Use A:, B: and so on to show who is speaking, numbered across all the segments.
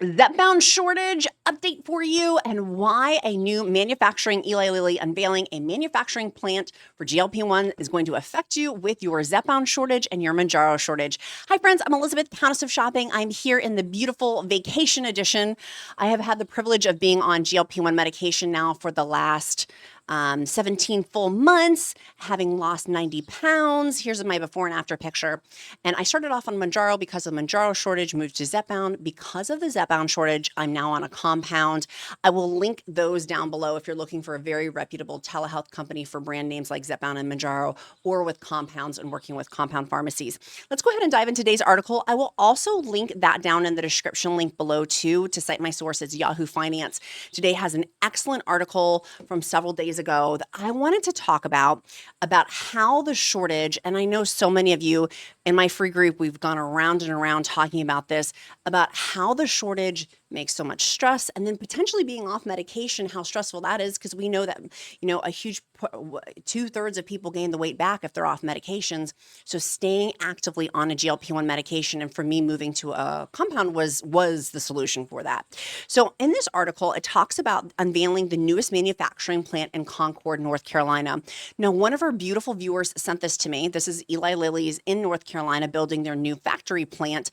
A: Zepbound shortage update for you, and why a new manufacturing Eli Lilly unveiling a manufacturing plant for GLP-1 is going to affect you with your Zepbound shortage and your Mounjaro shortage. Hi friends, I'm Elizabeth, Countess of Shopping. I'm here in the beautiful vacation edition. I have had the privilege of being on GLP-1 medication now for the last 17 full months, having lost 90 pounds. Here's my before and after picture. And I started off on Mounjaro because of the Mounjaro shortage, moved to Zepbound. Because of the Zepbound shortage, I'm now on a compound. I will link those down below if you're looking for a very reputable telehealth company for brand names like Zepbound and Mounjaro, or with compounds and working with compound pharmacies. Let's go ahead and dive into today's article. I will also link that down in the description link below too to cite my source. It's Yahoo Finance. Today has an excellent article from several days ago that I wanted to talk about how the shortage, and I know so many of you in my free group, we've gone around and around talking about this, about how the shortage makes so much stress, and then potentially being off medication, how stressful that is, because we know that, a huge 2/3 of people gain the weight back if they're off medications. So staying actively on a GLP-1 medication, and for me, moving to a compound was the solution for that. So in this article, it talks about unveiling the newest manufacturing plant in Concord, North Carolina. Now, one of our beautiful viewers sent this to me. This is Eli Lilly's in North Carolina building their new factory plant,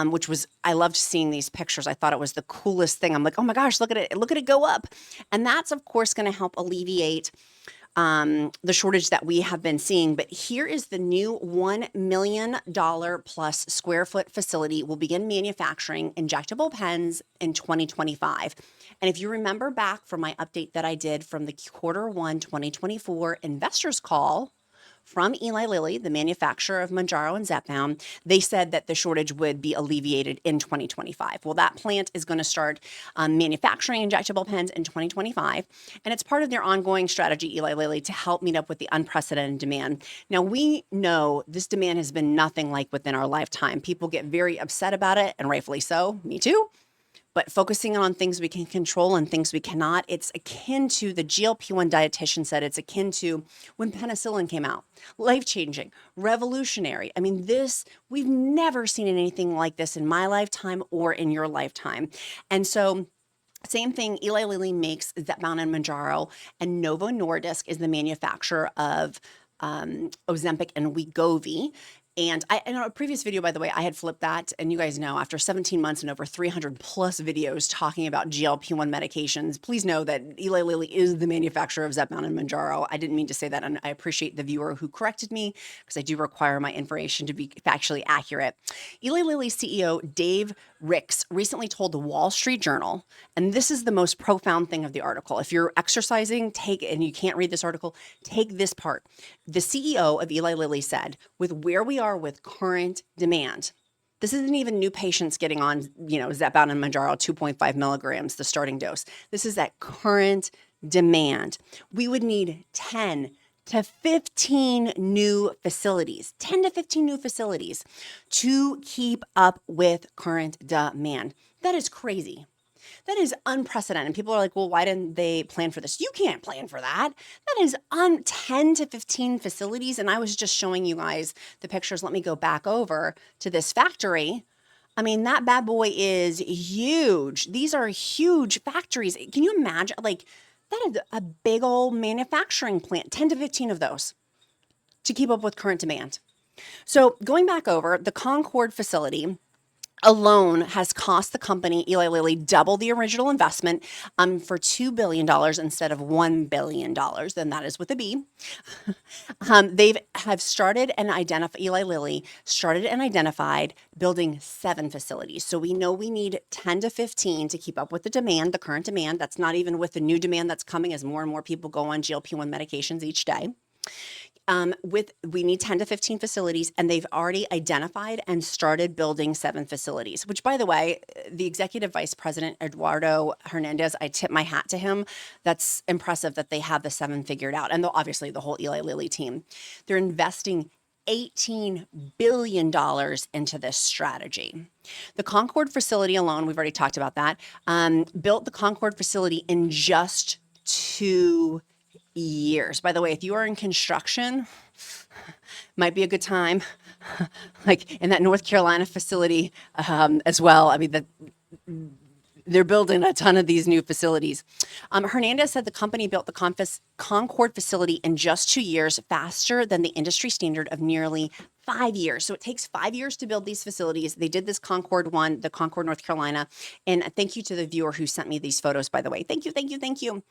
A: which was, I loved seeing these pictures. I thought it was the coolest thing. I'm like, oh my gosh, look at it go up. And that's, of course, going to help alleviate the shortage that we have been seeing. But here is the new $1 million plus square foot facility will begin manufacturing injectable pens in 2025. And if you remember back from my update that I did from the Q1 2024 investors call from Eli Lilly, the manufacturer of Mounjaro and Zepbound, they said that the shortage would be alleviated in 2025. Well, that plant is going to start manufacturing injectable pens in 2025, and it's part of their ongoing strategy, Eli Lilly, to help meet up with the unprecedented demand. Now, we know this demand has been nothing like within our lifetime. People get very upset about it, and rightfully so, me too. But focusing on things we can control and things we cannot, it's akin to the GLP-1 dietitian said, it's akin to when penicillin came out. Life-changing, revolutionary. I mean, we've never seen anything like this in my lifetime or in your lifetime. And so same thing, Eli Lilly makes Zepbound and Mounjaro, and Novo Nordisk is the manufacturer of Ozempic and Wegovy. And in a previous video, by the way, I had flipped that. And you guys know, after 17 months and over 300 plus videos talking about GLP-1 medications, please know that Eli Lilly is the manufacturer of Zepbound and Mounjaro. I didn't mean to say that, and I appreciate the viewer who corrected me, because I do require my information to be factually accurate. Eli Lilly CEO Dave Ricks recently told the Wall Street Journal, and this is the most profound thing of the article. If you're exercising, and you can't read this article, take this part. The CEO of Eli Lilly said, with where we are with current demand, this isn't even new patients getting on, Zepbound and Mounjaro 2.5 milligrams, the starting dose. This is at current demand. We would need 10 to 15 new facilities, 10 to 15 new facilities to keep up with current demand. That is crazy. That is unprecedented. People are like, well, why didn't they plan for this? You can't plan for that. That is 10 to 15 facilities. And I was just showing you guys the pictures. Let me go back over to this factory. I mean, that bad boy is huge. These are huge factories. Can you imagine? Like, that is a big old manufacturing plant, 10 to 15 of those to keep up with current demand. So going back over, the Concord facility alone has cost the company, Eli Lilly, double the original investment for $2 billion instead of $1 billion, and that is with a B. Eli Lilly started and identified building 7 facilities. So we know we need 10 to 15 to keep up with the demand, the current demand. That's not even with the new demand that's coming as more and more people go on GLP-1 medications each day. We need 10 to 15 facilities, and they've already identified and started building 7 facilities, which, by the way, the executive vice president, Eduardo Hernandez, I tip my hat to him. That's impressive that they have the 7 figured out. And obviously the whole Eli Lilly team, they're investing $18 billion into this strategy. The Concord facility alone, we've already talked about that, built the Concord facility in just 2 years. By the way, if you are in construction, might be a good time, like in that North Carolina facility as well. I mean, They're building a ton of these new facilities. Hernandez said the company built the Concord facility in just 2 years, faster than the industry standard of nearly 5 years. So it takes 5 years to build these facilities. They did this Concord one, the Concord, North Carolina. And thank you to the viewer who sent me these photos, by the way. Thank you, thank you, thank you.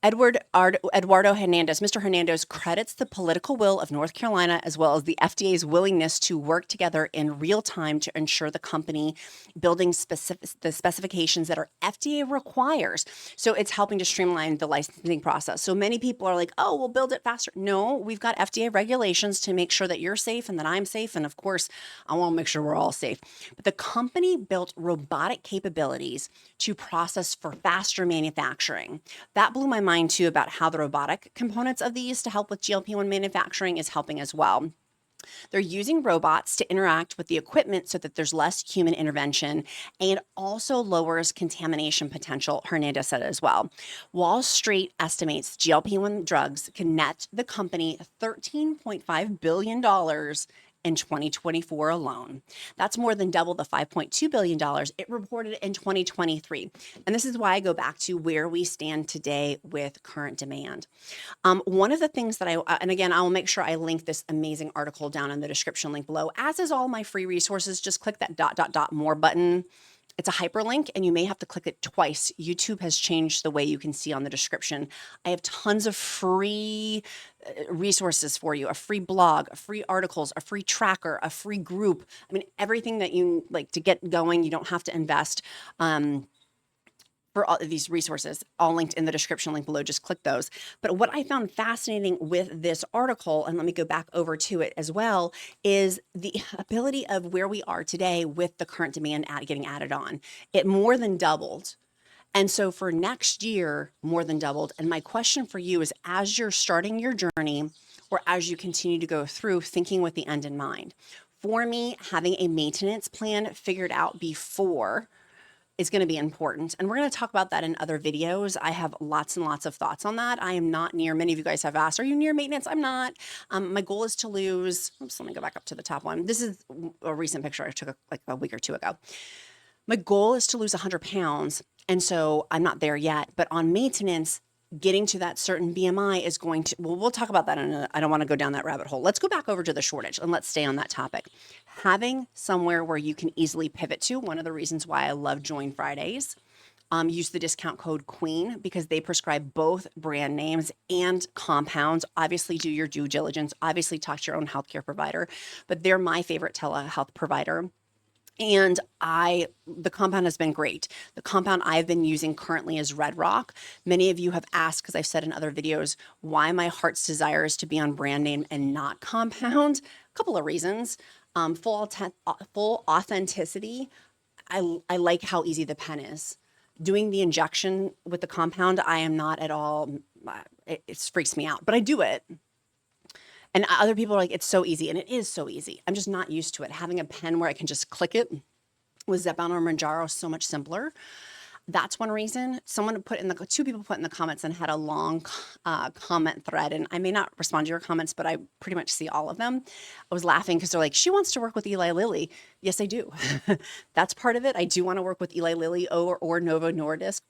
A: Eduardo Hernandez, Mr. Hernandez credits the political will of North Carolina as well as the FDA's willingness to work together in real time to ensure the company building the specifications that our FDA requires. So it's helping to streamline the licensing process. So many people are like, oh, we'll build it faster. No, we've got FDA regulations to make sure that you're safe and that I'm safe. And of course, I want to make sure we're all safe. But the company built robotic capabilities to process for faster manufacturing. That blew my mind too about how the robotic components of these to help with GLP-1 manufacturing is helping as well. They're using robots to interact with the equipment so that there's less human intervention and also lowers contamination potential, Hernandez said as well. Wall Street estimates GLP-1 drugs can net the company $13.5 billion in 2024 alone. That's more than double the $5.2 billion it reported in 2023. And this is why I go back to where we stand today with current demand. One of the things that and again, I will make sure I link this amazing article down in the description link below, as is all my free resources. Just click that ... more button. It's a hyperlink and you may have to click it twice. YouTube has changed the way you can see on the description. I have tons of free resources for you, a free blog, a free articles, a free tracker, a free group. I mean, everything that you like to get going, you don't have to invest. For all of these resources, all linked in the description link below, just click those. But what I found fascinating with this article, and let me go back over to it as well, is the ability of where we are today with the current demand getting added on. It more than doubled. And so for next year, more than doubled. And my question for you is, as you're starting your journey or as you continue to go through, thinking with the end in mind. For me, having a maintenance plan figured out before is going to be important. And we're going to talk about that in other videos. I have lots and lots of thoughts on that. I am not near, many of you guys have asked, are you near maintenance? I'm not. My goal is to lose, oops, let me go back up to the top one. This is a recent picture I took like a week or two ago. My goal is to lose 100 pounds. And so I'm not there yet, but on maintenance, getting to that certain BMI is going to, well, we'll talk about that I don't want to go down that rabbit hole. Let's go back over to the shortage and let's stay on that topic. Having somewhere where you can easily pivot to, one of the reasons why I love Join Fridays, use the discount code QUEEN because they prescribe both brand names and compounds. Obviously do your due diligence, obviously talk to your own healthcare provider, but they're my favorite telehealth provider. And the compound has been great. The compound I've been using currently is Red Rock. Many of you have asked, because I've said in other videos, why my heart's desire is to be on brand name and not compound. A couple of reasons. Full authenticity. I like how easy the pen is. Doing the injection with the compound, I am not at all, it freaks me out, but I do it. And other people are like, it's so easy. And it is so easy. I'm just not used to it. Having a pen where I can just click it with Zepbound or Mounjaro is so much simpler. That's one reason. Two people put in the comments and had a long comment thread. And I may not respond to your comments, but I pretty much see all of them. I was laughing because they're like, she wants to work with Eli Lilly. Yes, I do. That's part of it. I do want to work with Eli Lilly or Novo Nordisk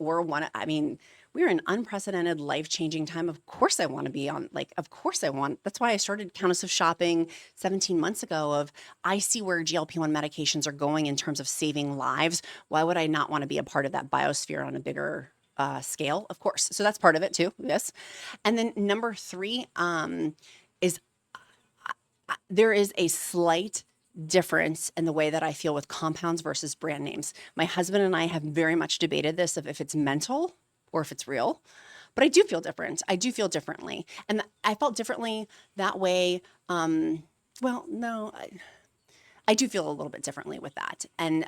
A: we're in unprecedented, life-changing time. Of course I want to be on, that's why I started Countess of Shopping 17 months ago I see where GLP-1 medications are going in terms of saving lives. Why would I not want to be a part of that biosphere on a bigger scale? Of course. So that's part of it too. Yes. And then number 3 is there is a slight difference in the way that I feel with compounds versus brand names. My husband and I have very much debated this of if it's mental or if it's real, but I do feel different. I do feel differently. And I felt differently that way. I do feel a little bit differently with that. And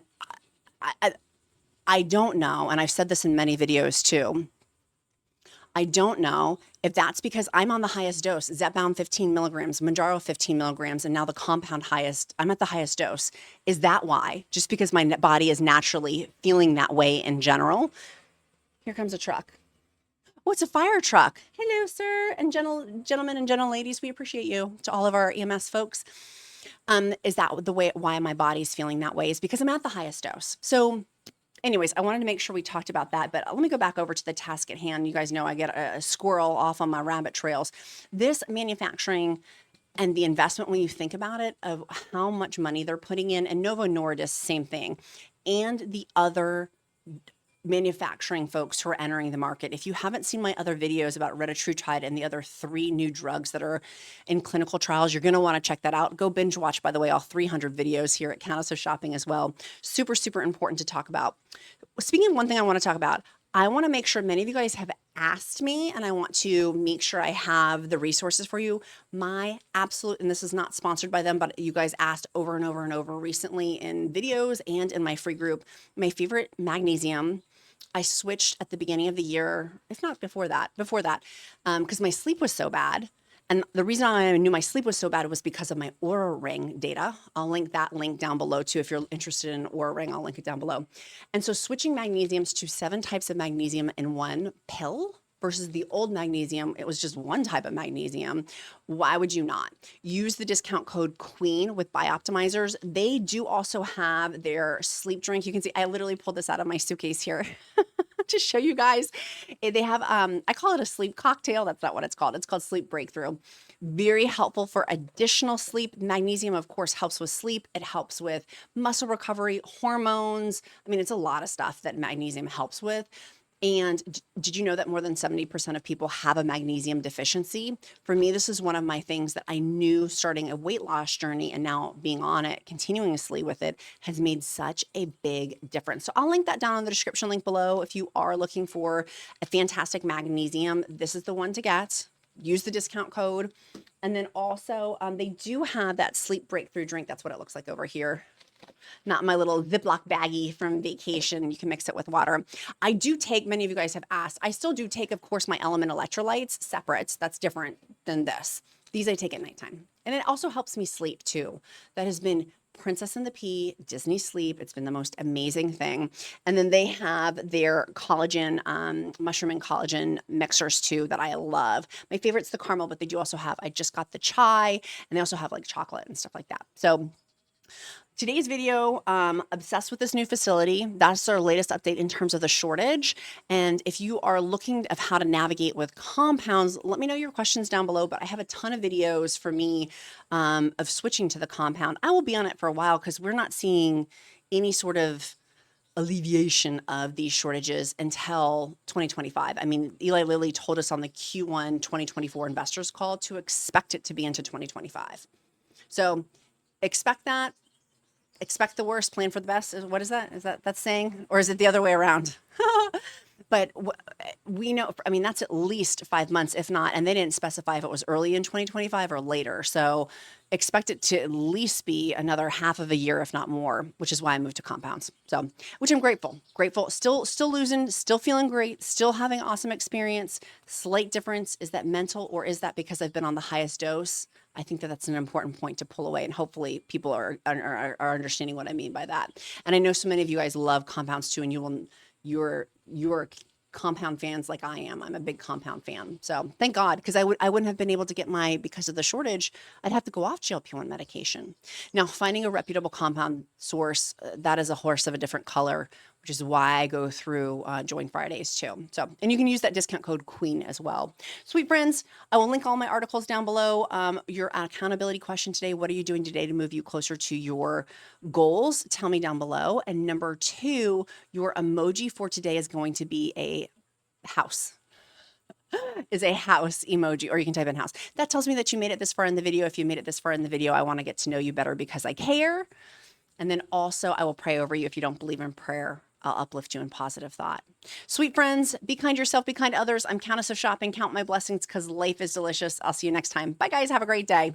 A: I don't know, and I've said this in many videos too, I don't know if that's because I'm on the highest dose, Zepbound 15 milligrams, Mounjaro 15 milligrams, and now the compound highest, I'm at the highest dose. Is that why? Just because my body is naturally feeling that way in general? Here comes a truck. Oh, it's a fire truck. Hello, sir, and gentlemen and gentle ladies. We appreciate you. To all of our EMS folks. Is that the way why my body's feeling that way? Is because I'm at the highest dose. So anyways, I wanted to make sure we talked about that, but let me go back over to the task at hand. You guys know I get a squirrel off on my rabbit trails. This manufacturing and the investment, when you think about it, of how much money they're putting in, and Novo Nordisk, same thing, and the other manufacturing folks who are entering the market. If you haven't seen my other videos about retatrutide and the other 3 new drugs that are in clinical trials, you're going to want to check that out. Go binge watch, by the way, all 300 videos here at Countess of Shopping as well. Super, super important to talk about. Speaking of one thing I want to talk about, I want to make sure many of you guys have asked me, and I want to make sure I have the resources for you. My absolute, and this is not sponsored by them, but you guys asked over and over and over recently in videos and in my free group, my favorite magnesium. I switched at the beginning of the year, if not before that, because my sleep was so bad. And the reason I knew my sleep was so bad was because of my Oura Ring data. I'll link that link down below too. If you're interested in Oura Ring, I'll link it down below. And so switching magnesiums to 7 types of magnesium in one pill versus the old magnesium, it was just one type of magnesium. Why would you not? Use the discount code QUEEN with Bioptimizers. They do also have their sleep drink. You can see, I literally pulled this out of my suitcase here to show you guys. They have, I call it a sleep cocktail. That's not what it's called. It's called Sleep Breakthrough. Very helpful for additional sleep. Magnesium, of course, helps with sleep. It helps with muscle recovery, hormones. I mean, it's a lot of stuff that magnesium helps with. And did you know that more than 70% of people have a magnesium deficiency? For me, this is one of my things that I knew starting a weight loss journey, and now being on it continuously with it has made such a big difference. So I'll link that down in the description link below. If you are looking for a fantastic magnesium, this is the one to get. Use the discount code. And then also they do have that sleep breakthrough drink. That's what it looks like over here. Not my little Ziploc baggie from vacation. You can mix it with water. I do take, many of you guys have asked, I still do take, of course, my LMNT electrolytes separate. That's different than this. These I take at nighttime. And it also helps me sleep too. That has been Princess and the Pea, Disney Sleep. It's been the most amazing thing. And then they have their collagen, mushroom and collagen mixers too that I love. My favorite's the caramel, but they do also have, I just got the chai, and they also have like chocolate and stuff like that. So today's video, obsessed with this new facility. That's our latest update in terms of the shortage. And if you are looking of how to navigate with compounds, let me know your questions down below. But I have a ton of videos for me of switching to the compound. I will be on it for a while because we're not seeing any sort of alleviation of these shortages until 2025. I mean, Eli Lilly told us on the Q1 2024 investors call to expect it to be into 2025. So expect that. Expect the worst, plan for the best. What is that? Is that saying? Or is it the other way around? But we know, I mean, that's at least 5 months, if not, and they didn't specify if it was early in 2025 or later. So expect it to at least be another half of a year, if not more, which is why I moved to compounds. So, which I'm grateful, still losing, still feeling great, still having awesome experience. Slight difference. Is that mental, or is that because I've been on the highest dose? I think that that's an important point to pull away, and hopefully people are understanding what I mean by that. And I know so many of you guys love compounds too, and you're compound fans like I am. I'm a big compound fan. So thank God, because I wouldn't have been able to get because of the shortage, I'd have to go off GLP-1 medication. Now, finding a reputable compound source, that is a horse of a different color, which is why I go through Join Fridays too. So, and you can use that discount code QUEEN as well. Sweet friends, I will link all my articles down below. Your accountability question today: what are you doing today to move you closer to your goals? Tell me down below. And number 2, your emoji for today is going to be a house. Is a house emoji, or you can type in house. That tells me that you made it this far in the video. If you made it this far in the video, I want to get to know you better because I care. And then also I will pray over you. If you don't believe in prayer, I'll uplift you in positive thought. Sweet friends, be kind to yourself, be kind to others. I'm Countess of Shopping. Count my blessings because life is delicious. I'll see you next time. Bye guys. Have a great day.